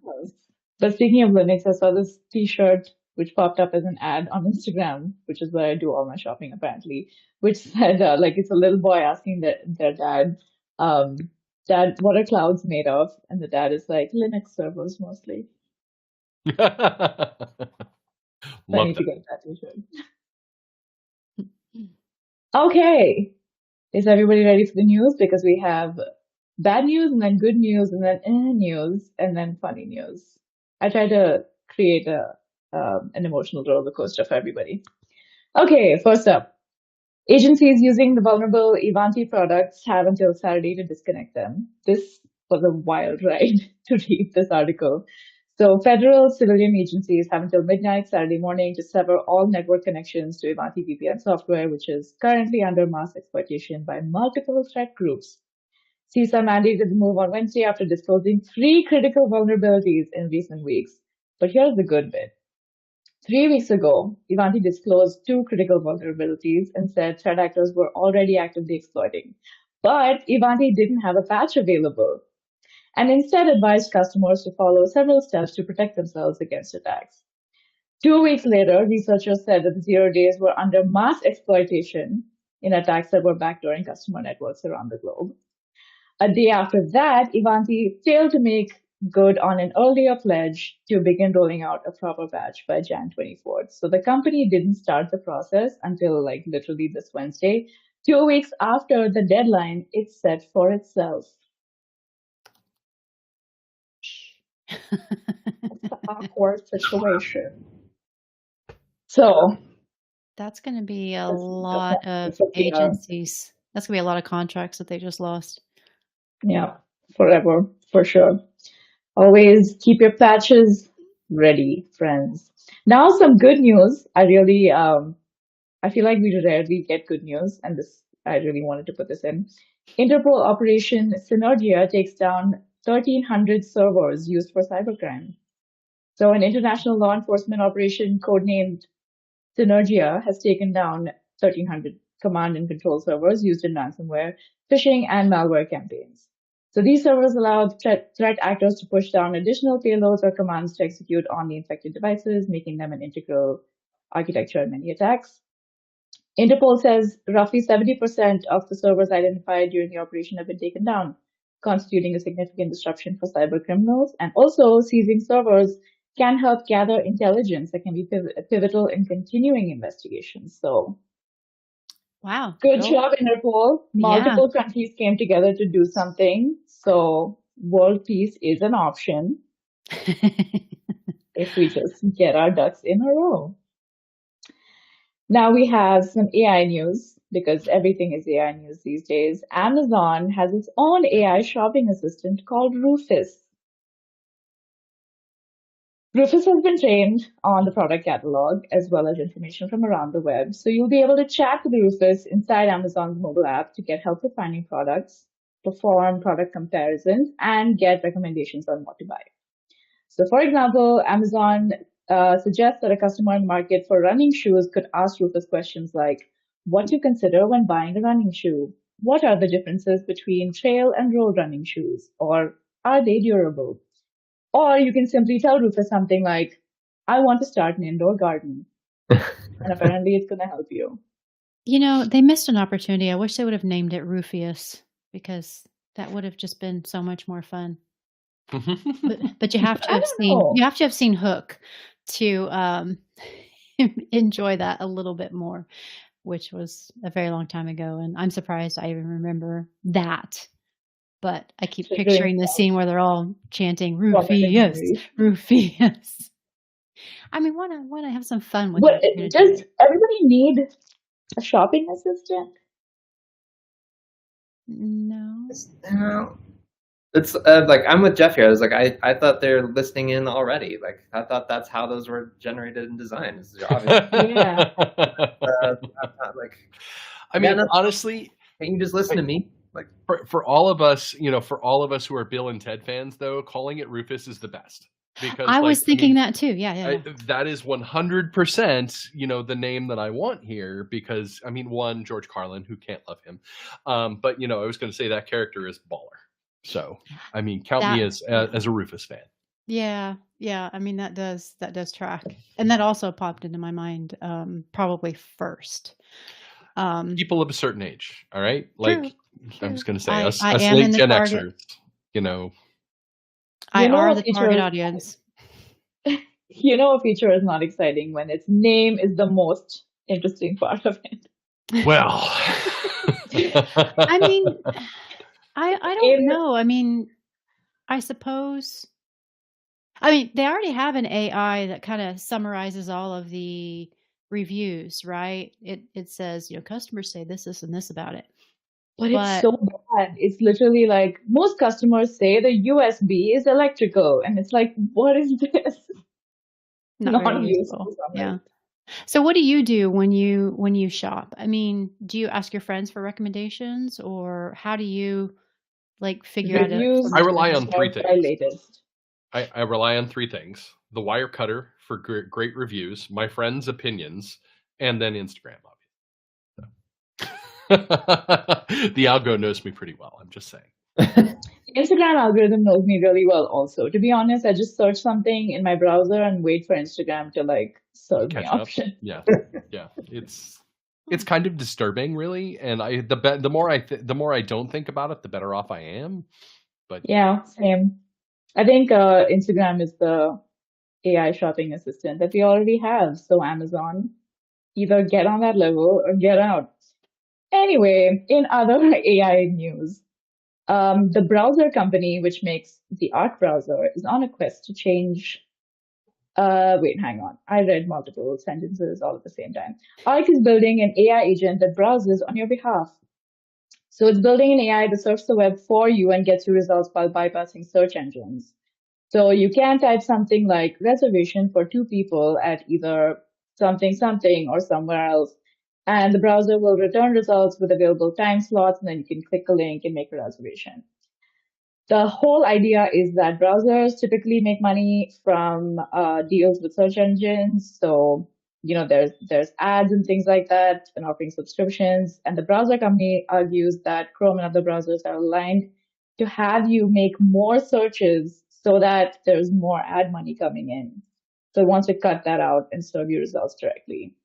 But speaking of Linux, I saw this T-shirt which popped up as an ad on Instagram, which is where I do all my shopping apparently, which said, it's a little boy asking their dad, Dad, what are clouds made of? And the dad is like, Linux servers mostly. I Love need to that. get that T-shirt. Okay. Is everybody ready for the news? Because we have bad news and then good news and then news and then funny news. I try to create an emotional roller coaster for everybody. Okay, first up. Agencies using the vulnerable Ivanti products have until Saturday to disconnect them. This was a wild ride to read this article. So federal civilian agencies have until midnight Saturday morning to sever all network connections to Ivanti VPN software, which is currently under mass exploitation by multiple threat groups. CISA mandated the move on Wednesday after disclosing 3 critical vulnerabilities in recent weeks. But here's the good bit. 3 weeks ago, Ivanti disclosed 2 critical vulnerabilities and said threat actors were already actively exploiting. But Ivanti didn't have a patch available and instead advised customers to follow several steps to protect themselves against attacks. 2 weeks later, researchers said that the 0 days were under mass exploitation in attacks that were backdooring customer networks around the globe. A day after that, Ivanti failed to make good on an earlier pledge to begin rolling out a proper patch by Jan 24th. So the company didn't start the process until like literally this Wednesday, 2 weeks after the deadline it set for itself. It's an awkward situation. So That's going to be a That's lot of it's okay, agencies. That's going to be a lot of contracts that they just lost. yeah, forever, for sure. Always keep your patches ready, friends. Now, some good news. I feel like we rarely get good news, and I really wanted to put this in. Interpol Operation Synergia takes down 1,300 servers used for cybercrime. So, an international law enforcement operation codenamed Synergia has taken down 1,300 command and control servers used in ransomware, phishing, and malware campaigns. So these servers allow threat actors to push down additional payloads or commands to execute on the infected devices, making them an integral architecture in many attacks. Interpol says roughly 70% of the servers identified during the operation have been taken down, constituting a significant disruption for cyber criminals. And also, seizing servers can help gather intelligence that can be pivotal in continuing investigations. So, Wow. good Cool. job, Interpol. Multiple countries came together to do something. So, world peace is an option if we just get our ducks in a row. Now we have some AI news because everything is AI news these days. Amazon has its own AI shopping assistant called Rufus. Rufus has been trained on the product catalog as well as information from around the web. So you'll be able to chat with Rufus inside Amazon's mobile app to get help with finding products, perform product comparisons, and get recommendations on what to buy. So for example, Amazon suggests that a customer in the market for running shoes could ask Rufus questions like, what do you consider when buying a running shoe? What are the differences between trail and road running shoes? Or are they durable? Or you can simply tell Rufus something like, I want to start an indoor garden. And apparently it's going to help you. You know, they missed an opportunity. I wish they would have named it Rufius because that would have just been so much more fun. But you have to have seen Hook to enjoy that a little bit more, which was a very long time ago, and I'm surprised I even remember that. But I keep picturing the scene where they're all chanting Rufius, Rufius. I mean, wanna have some fun with it. Does everybody need a shopping assistant? No. It's like I'm with Jeff here. I was like, I thought they're listening in already. Like I thought that's how those were generated and designed. It's obviously, yeah. Like, I mean, honestly, can you just listen to me? Like for all of us, for all of us who are Bill and Ted fans, though, calling it Rufus is the best. Because I was thinking that too. Yeah. That is 100%, the name that I want here because, I mean, one, George Carlin, who can't love him. But, I was going to say that character is baller. So, I mean, count me as a Rufus fan. Yeah. I mean, that does track. And that also popped into my mind probably first. People of a certain age, all right? Like, true. I'm just going to say, us I late Gen Xers, I are the target audience. A feature is not exciting when its name is the most interesting part of it. Well, I mean, I don't know. I mean, I suppose. I mean, they already have an AI that kind of summarizes all of the reviews, right? It says, customers say this, and this about it. But it's so bad. It's literally like most customers say the USB is electrical, and it's like, what is this? Not useful. Yeah. So what do you do when you shop? I mean, do you ask your friends for recommendations, or how do you figure out? I rely on three things. I rely on three things. the Wirecutter for great reviews, my friends' opinions, and then Instagram, obviously. The algo knows me pretty well. I'm just saying. Instagram algorithm knows me really well also. To be honest, I just search something in my browser and wait for Instagram to like serve me Catch up. options. Yeah. It's kind of disturbing, really. And the more I don't think about it, the better off I am. But Yeah, same. I think Instagram is the AI shopping assistant that we already have. So Amazon, either get on that level or get out. Anyway, in other AI news, the browser company, which makes the Arc browser, is on a quest to change. Wait, hang on. I read multiple sentences all at the same time. Arc is building an AI agent that browses on your behalf. So it's building an AI that surfs the web for you and gets you results while bypassing search engines. So you can type something like reservation for 2 people at either something or somewhere else. And the browser will return results with available time slots, and then you can click a link and make a reservation. The whole idea is that browsers typically make money from deals with search engines. So, there's ads and things like that and offering subscriptions. And the browser company argues that Chrome and other browsers are aligned to have you make more searches so that there's more ad money coming in. So it wants to cut that out and serve you results directly,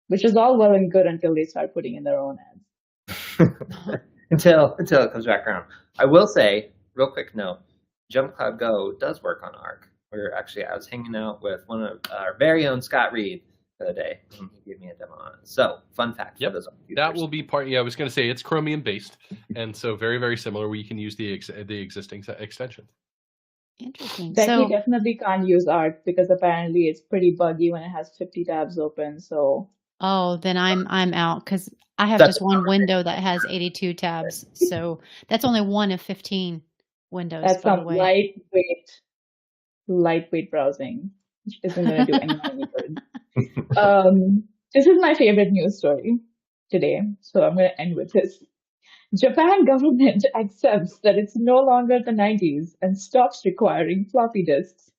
which is all well and good until they start putting in their own ads. until it comes back around. I will say, real quick note, Jump Cloud Go does work on Arc. I was hanging out with one of our very own Scott Reed the other day, and he gave me a demo on it. So, fun fact for those that will be part. Yeah, I was going to say it's Chromium based, and so very, very similar. Where you can use the existing extension. Interesting. Becky definitely can't use Arc because apparently it's pretty buggy when it has 50 tabs open. So. Oh, then I'm out because I have just one window that has 82 tabs. So that's only one of 15 windows. That's some lightweight browsing, which isn't going to do any good. This is my favorite news story today, so I'm going to end with this. Japan government accepts that it's no longer the 90s and stops requiring floppy disks.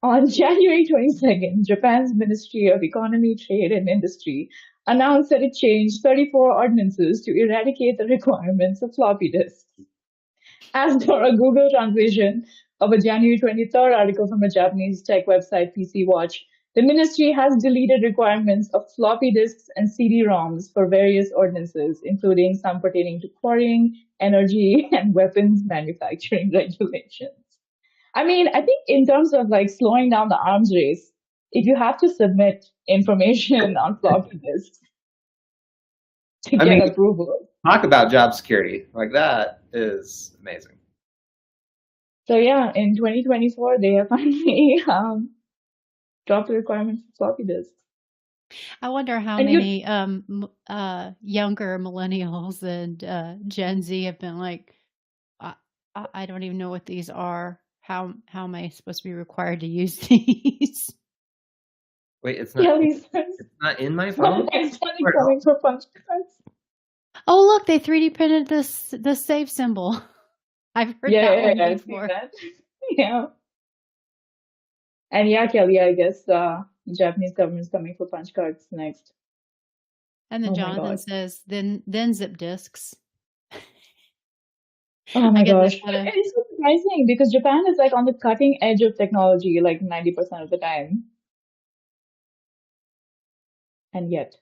On January 22nd, Japan's Ministry of Economy, Trade and Industry announced that it changed 34 ordinances to eradicate the requirements of floppy disks. As per a Google translation of a January 23rd article from a Japanese tech website, PC Watch, the ministry has deleted requirements of floppy disks and CD-ROMs for various ordinances, including some pertaining to quarrying, energy, and weapons manufacturing regulations. I mean, I think in terms of like slowing down the arms race, if you have to submit information on floppy disks to get approval. Talk about job security. Like, that is amazing. So yeah, in 2024, they have finally dropped the requirements for floppy disks. I wonder how many younger millennials and Gen Z have been like, I don't even know what these are. How am I supposed to be required to use these? Wait, it's not. It's not in my phone. It's coming for punch cards. Oh, look! They 3D printed the save symbol. I've heard that one before. Yeah. And yeah, Kelly, I guess the Japanese government's coming for punch cards next. And then Jonathan says, then zip disks. Oh my gosh. It's so surprising because Japan is like on the cutting edge of technology like 90% of the time. And yet.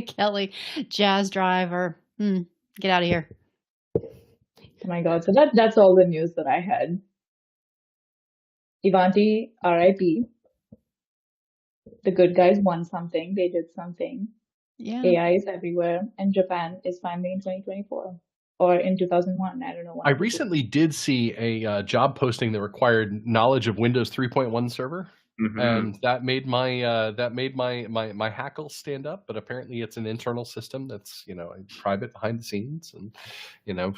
Kelly, jazz driver. Get out of here. Oh my god. So that's all the news that I had. Ivanti, RIP. The good guys won something. They did something. Yeah. AI is everywhere, and Japan is finally in 2024 or in 2001. I don't know why. I recently did see a job posting that required knowledge of Windows 3.1 server, and that made my hackle stand up. But apparently, it's an internal system that's private behind the scenes, and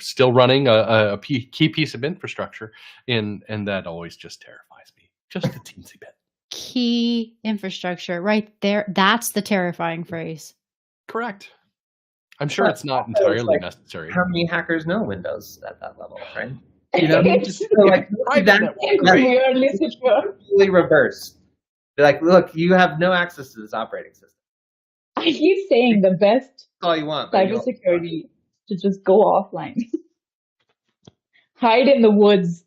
still running a key piece of infrastructure. And that always just terrifies me, just a teensy bit. Key infrastructure, right there. That's the terrifying phrase. Correct. I'm sure it's not entirely necessary. How many hackers know Windows at that level, right? You know, It's so like Private that, network, it's right? weirdly secure. completely reversed. They're like, look, you have no access to this operating system. I keep saying the best That's all you want. But you also cybersecurity to just go offline. Hide in the woods.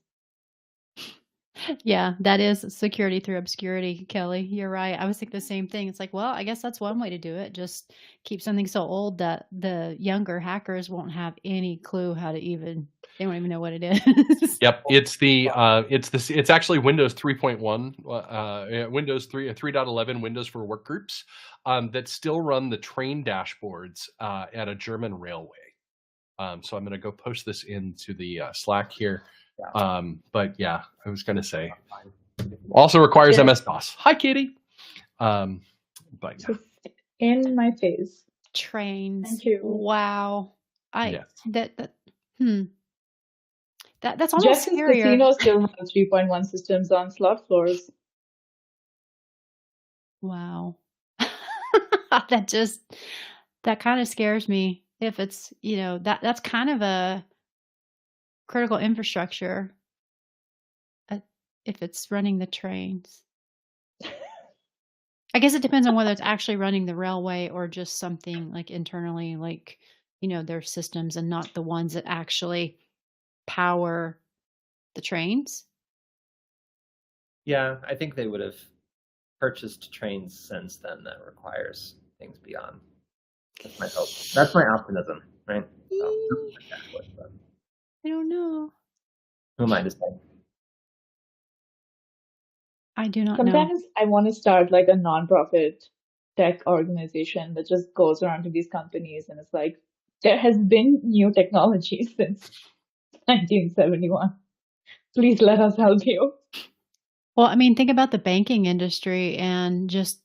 Yeah, that is security through obscurity, Kelly. You're right. I was thinking the same thing. It's like, well, I guess that's one way to do it. Just keep something so old that the younger hackers won't have any clue how to even, they won't even know what it is. Yep, it's actually Windows 3.1, Windows 3.11 Windows for workgroups that still run the train dashboards at a German railway. So I'm going to go post this into the Slack here. But yeah, I was going to say also requires Yes. MS-DOS. Hi, Kitty. But yeah. Just in my face. Trains. Thank you. Wow. Yes. That's almost Jeff's scarier. Casino still has 3.1 systems on slot floors. Wow. that kind of scares me. If it's, that's kind of a critical infrastructure if it's running the trains. I guess it depends on whether it's actually running the railway or just something like internally, like, their systems and not the ones that actually power the trains. Yeah, I think they would have purchased trains since then that requires things beyond. That's my hope. That's my optimism, right? So, I don't know. who am I to say? I do not know. Sometimes I want to start like a nonprofit tech organization that just goes around to these companies and it's like, there has been new technology since 1971. Please let us help you. Well, I mean, think about the banking industry and just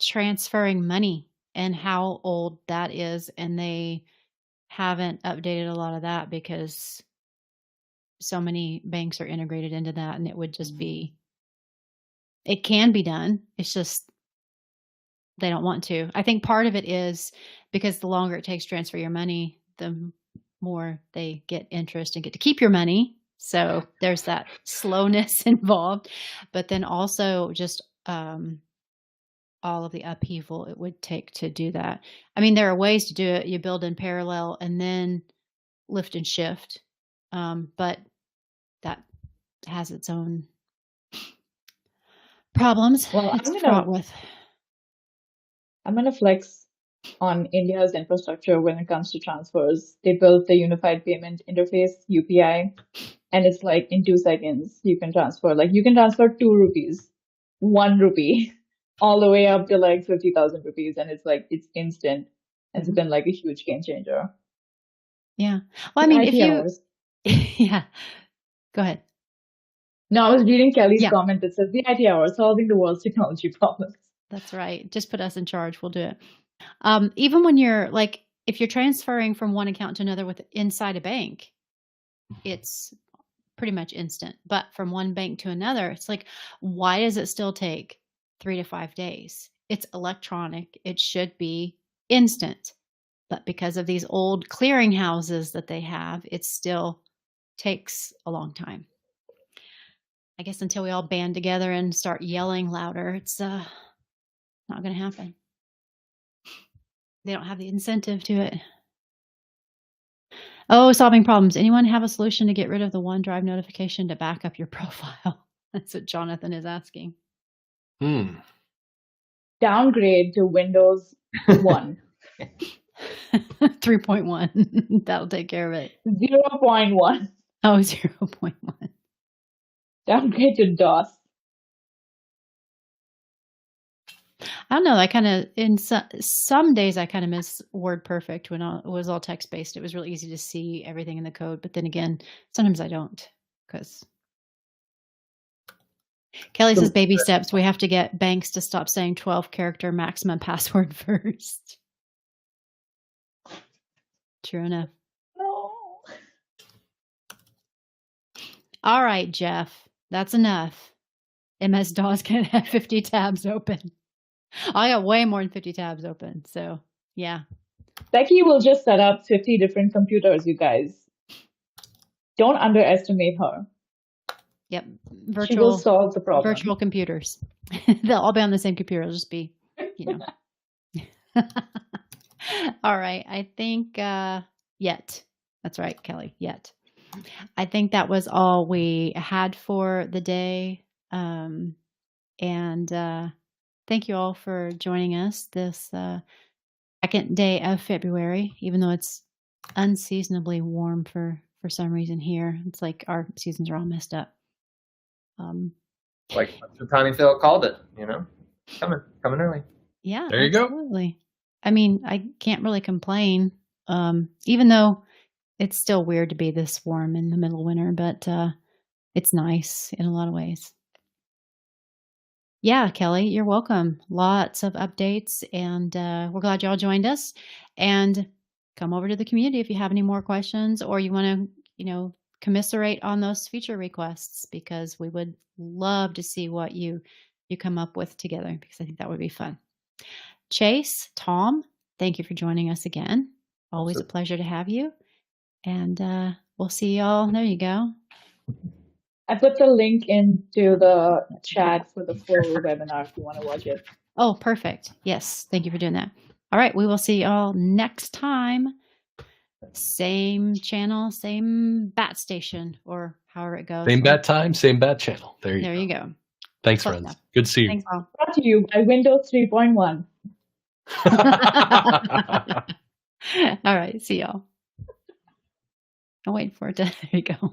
transferring money and how old that is. And they haven't updated a lot of that because so many banks are integrated into that. And it would just be, it can be done. It's just they don't want to. I think part of it is because the longer it takes to transfer your money, the more they get interest and get to keep your money. So there's that slowness involved, but then also just all of the upheaval it would take to do that. I mean, there are ways to do it. You build in parallel and then lift and shift, but that has its own problems. Well, it's fraught with. I'm going to flex on India's infrastructure when it comes to transfers. They built the Unified Payment Interface, UPI, and it's like in 2 seconds you can transfer. Like you can transfer 2 rupees, 1 rupee, all the way up to like 50,000 rupees, and it's like it's instant. It's been like a huge game changer. Yeah. Well, I mean, IT if you, hours. yeah, go ahead. No, I was reading Kelly's comment that says the IT hour solving the world's technology problems. That's right. Just put us in charge. We'll do it. Even when you're like, if you're transferring from one account to another with inside a bank, it's pretty much instant. But from one bank to another, it's like, why does it still take 3 to 5 days? It's electronic. It should be instant. But because of these old clearinghouses that they have, it still takes a long time. I guess until we all band together and start yelling louder, it's not going to happen. They don't have the incentive to it. Oh, solving problems. Anyone have a solution to get rid of the OneDrive notification to back up your profile? That's what Jonathan is asking. Downgrade to Windows 1. 3.1. That'll take care of it. 0.1. Oh, 0.1. Downgrade to DOS. I don't know. I kind of, in some days, I kind of miss WordPerfect when it was all text based. It was really easy to see everything in the code. But then again, sometimes I don't because Kelly says baby steps. We have to get banks to stop saying 12-character maximum password first. True enough. No. All right, Jeff. That's enough. MS-DOS can have 50 tabs open. I got way more than 50 tabs open. So, yeah. Becky will just set up 50 different computers, you guys. Don't underestimate her. Yep. She will solve the problem. Virtual computers. They'll all be on the same computer. It'll just be, All right. I think yet. That's right, Kelly. Yet. I think that was all we had for the day. And thank you all for joining us this second day of February, even though it's unseasonably warm for some reason here. It's like our seasons are all messed up. Like Tiny Phil called it, coming early. Yeah, there you absolutely. Go. I mean, I can't really complain, even though it's still weird to be this warm in the middle of winter, but it's nice in a lot of ways. Yeah, Kelly, you're welcome. Lots of updates, and we're glad y'all joined us. And come over to the community if you have any more questions or you want to, commiserate on those feature requests, because we would love to see what you come up with together, because I think that would be fun. Chase, Tom, thank you for joining us again. Always a pleasure to have you. And we'll see y'all. There you go. I put the link into the chat for the full webinar if you want to watch it. Oh, perfect. Yes. Thank you for doing that. All right. We will see y'all next time. Same channel, same bat station, or however it goes. Same bat time, same bat channel. There you go. Thanks, Close friends. enough. Good to see you. Thanks, all. Brought to you by Windows 3.1. All right. See y'all. I'm waiting for it to. There you go.